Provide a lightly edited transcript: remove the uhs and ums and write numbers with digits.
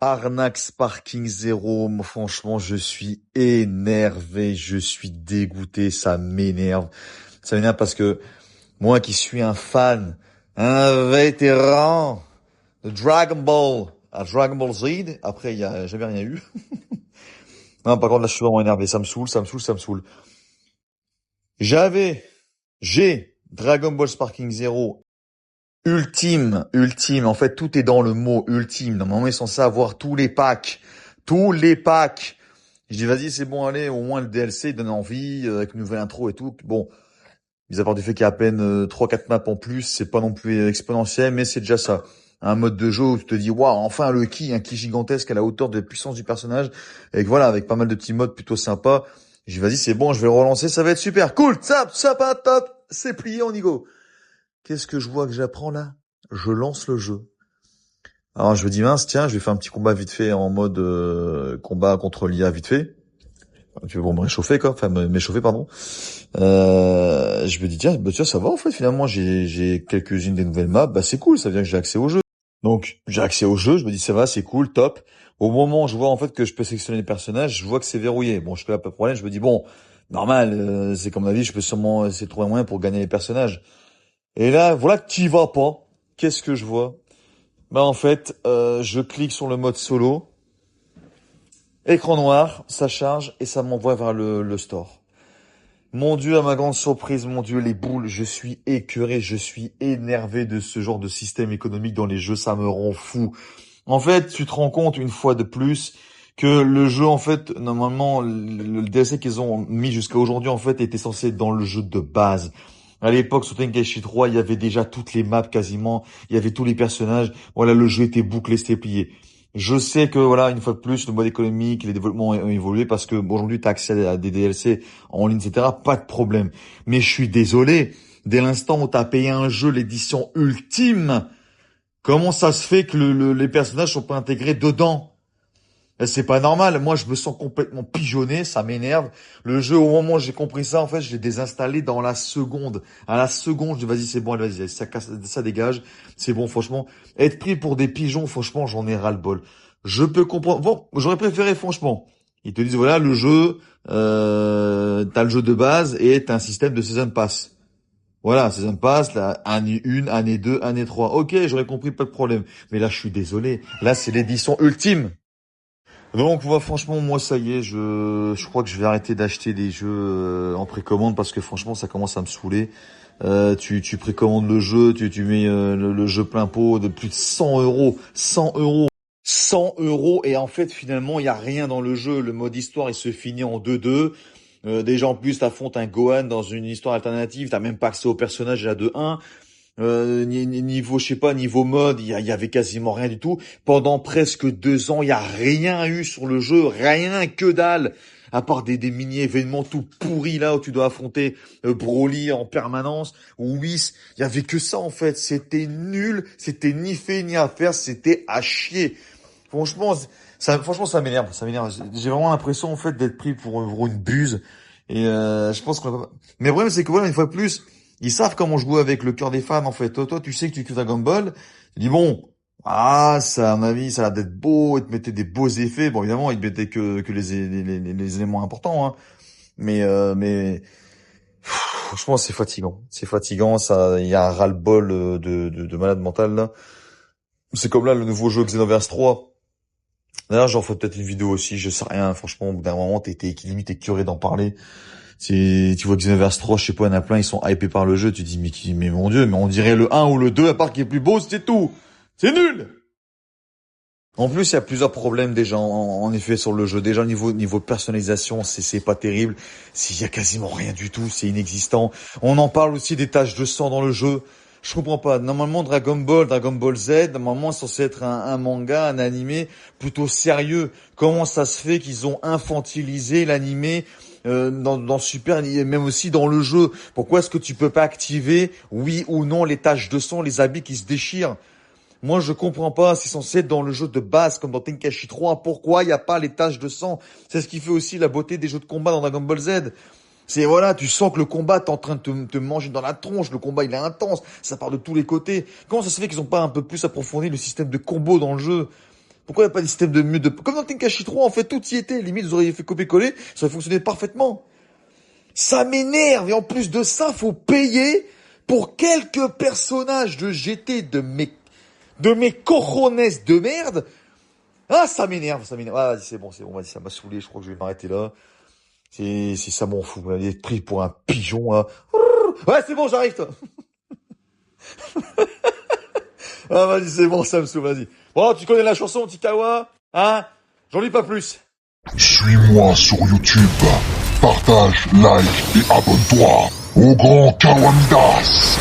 Arnaque Sparking Zero, moi, franchement, je suis énervé, je suis dégoûté, ça m'énerve. Ça m'énerve parce que moi qui suis un fan, un vétéran de Dragon Ball, à Dragon Ball Z, après il y a jamais rien eu. Non, par contre là je suis vraiment énervé, ça me saoule, ça me saoule, ça me saoule. J'avais, j'ai Dragon Ball Sparking Zero ultime. En fait, tout est dans le mot ultime. Normalement, ils sont censés avoir tous les packs. Je dis, vas-y, c'est bon, allez, au moins le DLC donne envie, avec une nouvelle intro et tout. Bon, mis à part du fait qu'il y a à peine 3-4 maps en plus, c'est pas non plus exponentiel, mais c'est déjà ça. Un mode de jeu où tu te dis, waouh, enfin le ki, un ki gigantesque à la hauteur de la puissance du personnage. Et que voilà, avec pas mal de petits modes plutôt sympas. Je dis, vas-y, c'est bon, je vais le relancer, ça va être super. Cool, ça, top, c'est plié, on y go. Qu'est-ce que je vois que j'apprends là? Je lance le jeu. Alors je me dis mince, tiens, je vais faire un petit combat vite fait en mode combat contre l'IA vite fait. Tu veux bon me réchauffer quoi, enfin m'échauffer pardon. Je me dis tiens, bah tiens ça va en fait finalement j'ai quelques-unes des nouvelles maps, bah c'est cool, ça veut dire que j'ai accès au jeu. Donc j'ai accès au jeu, je me dis ça va, c'est cool, top. Au moment où je vois en fait que je peux sélectionner les personnages, je vois que c'est verrouillé. Bon, je peux pas de problème, je me dis bon, normal, c'est comme la vie, je peux sûrement essayer de trouver un moyen pour gagner les personnages. Et là, voilà que tu y vas pas. Qu'est-ce que je vois? Bah en fait, je clique sur le mode solo, écran noir, ça charge et ça m'envoie vers le store. Mon Dieu, à ma grande surprise, mon Dieu, les boules, je suis écœuré, je suis énervé de ce genre de système économique dans les jeux, ça me rend fou. En fait, tu te rends compte une fois de plus que le jeu, en fait, normalement, le DLC qu'ils ont mis jusqu'à aujourd'hui, en fait, était censé être dans le jeu de base. À l'époque, sur Tenkaichi 3, il y avait déjà toutes les maps quasiment, il y avait tous les personnages. Voilà, le jeu était bouclé, c'était plié. Je sais que voilà, une fois de plus, le mode économique, les développements ont évolué parce que bon, aujourd'hui, tu as accès à des DLC en ligne, etc. Pas de problème. Mais je suis désolé, dès l'instant où tu as payé un jeu, l'édition ultime, comment ça se fait que les personnages sont pas intégrés dedans? C'est pas normal. Moi, je me sens complètement pigeonné. Ça m'énerve. Le jeu, au moment où j'ai compris ça, en fait, je l'ai désinstallé dans la seconde. À la seconde, je dis, vas-y, c'est bon, allez, vas-y, ça dégage. C'est bon, franchement. Être pris pour des pigeons, franchement, j'en ai ras-le-bol. Je peux comprendre. Bon, j'aurais préféré, franchement. Ils te disent, voilà, le jeu, t'as le jeu de base et t'as un système de season pass. Voilà, Season Pass, là, année 1, année 2, année 3. Ok, j'aurais compris, pas de problème. Mais là, je suis désolé. Là, c'est l'édition ultime. Donc, franchement, moi, ça y est, je crois que je vais arrêter d'acheter des jeux en précommande parce que franchement, ça commence à me saouler. Tu précommandes le jeu, tu mets le jeu plein pot de plus de 100 euros. 100 euros. 100 euros et en fait, finalement, il y a rien dans le jeu. Le mode histoire, il se finit en 2-2. Déjà, en plus, t'affrontes un Gohan dans une histoire alternative. T'as même pas accès au personnage à la 2-1. Niveau, je sais pas, niveau mode, il y avait quasiment rien du tout. Pendant presque 2 ans, il y a rien eu sur le jeu, rien que dalle. À part des mini-événements tout pourris là où tu dois affronter Broly en permanence ou Whis. Il y avait que ça en fait. C'était nul, c'était ni fait ni à faire, c'était à chier. Franchement, franchement, ça m'énerve, ça m'énerve. J'ai vraiment l'impression en fait d'être pris pour une buse. Et je pense qu'on. Mais le problème, c'est que voilà, une fois de plus. Ils savent comment jouer avec le cœur des fans, en fait. Toi, tu sais que tu kiffes Dragon Ball. Tu dis, bon, ça, à mon avis, ça a l'air d'être beau, ils te mettaient des beaux effets. Bon, évidemment, ils te mettaient que les éléments importants, hein. Mais, franchement, c'est fatigant. C'est fatigant, ça, il y a un ras-le-bol de malade mental, là. C'est comme là, le nouveau jeu Xenoverse 3. D'ailleurs, j'en ferai peut-être une vidéo aussi, je sais rien. Franchement, au bout d'un moment, limite, t'es curieux d'en parler. Tu vois Xenoverse 3, je sais pas, il y en a plein, ils sont hypés par le jeu, tu te dis, mais mon Dieu, mais on dirait le 1 ou le 2, à part qu'il est plus beau, c'est tout. C'est nul! En plus, il y a plusieurs problèmes déjà, en effet, sur le jeu. Déjà, niveau personnalisation, c'est pas terrible. Il y a quasiment rien du tout, c'est inexistant. On en parle aussi des taches de sang dans le jeu. Je comprends pas. Normalement, Dragon Ball Z, normalement, c'est censé être un manga, un animé plutôt sérieux. Comment ça se fait qu'ils ont infantilisé l'animé dans Super et même aussi dans le jeu? Pourquoi est-ce que tu peux pas activer, oui ou non, les taches de sang, les habits qui se déchirent? Moi, je comprends pas. C'est censé être dans le jeu de base, comme dans Tenkaichi 3. Pourquoi il n'y a pas les taches de sang? C'est ce qui fait aussi la beauté des jeux de combat dans Dragon Ball Z. C'est voilà, tu sens que le combat t'es en train de te manger dans la tronche. Le combat, il est intense. Ça part de tous les côtés. Comment ça se fait qu'ils ont pas un peu plus approfondi le système de combo dans le jeu? Pourquoi il n'y a pas des systèmes de mute comme dans Tenkaichi 3, en fait, tout y était. Limite, vous auriez fait copier-coller, ça aurait fonctionné parfaitement. Ça m'énerve. Et en plus de ça, faut payer pour quelques personnages de GT de mes cojones de merde. Ah, ça m'énerve, ça m'énerve. Ah, vas-y, c'est bon, vas-y, ça m'a saoulé, je crois que je vais m'arrêter là. C'est ça m'en fout, vous m'avez pris pour un pigeon, là. Ouais, c'est bon, j'arrive, toi. Ah, vas-y, c'est bon, ça me saoule, vas-y. Bon, tu connais la chanson, Tikawa? Hein? J'en dis pas plus. Suis-moi sur YouTube, partage, like et abonne-toi au grand Kawamidas.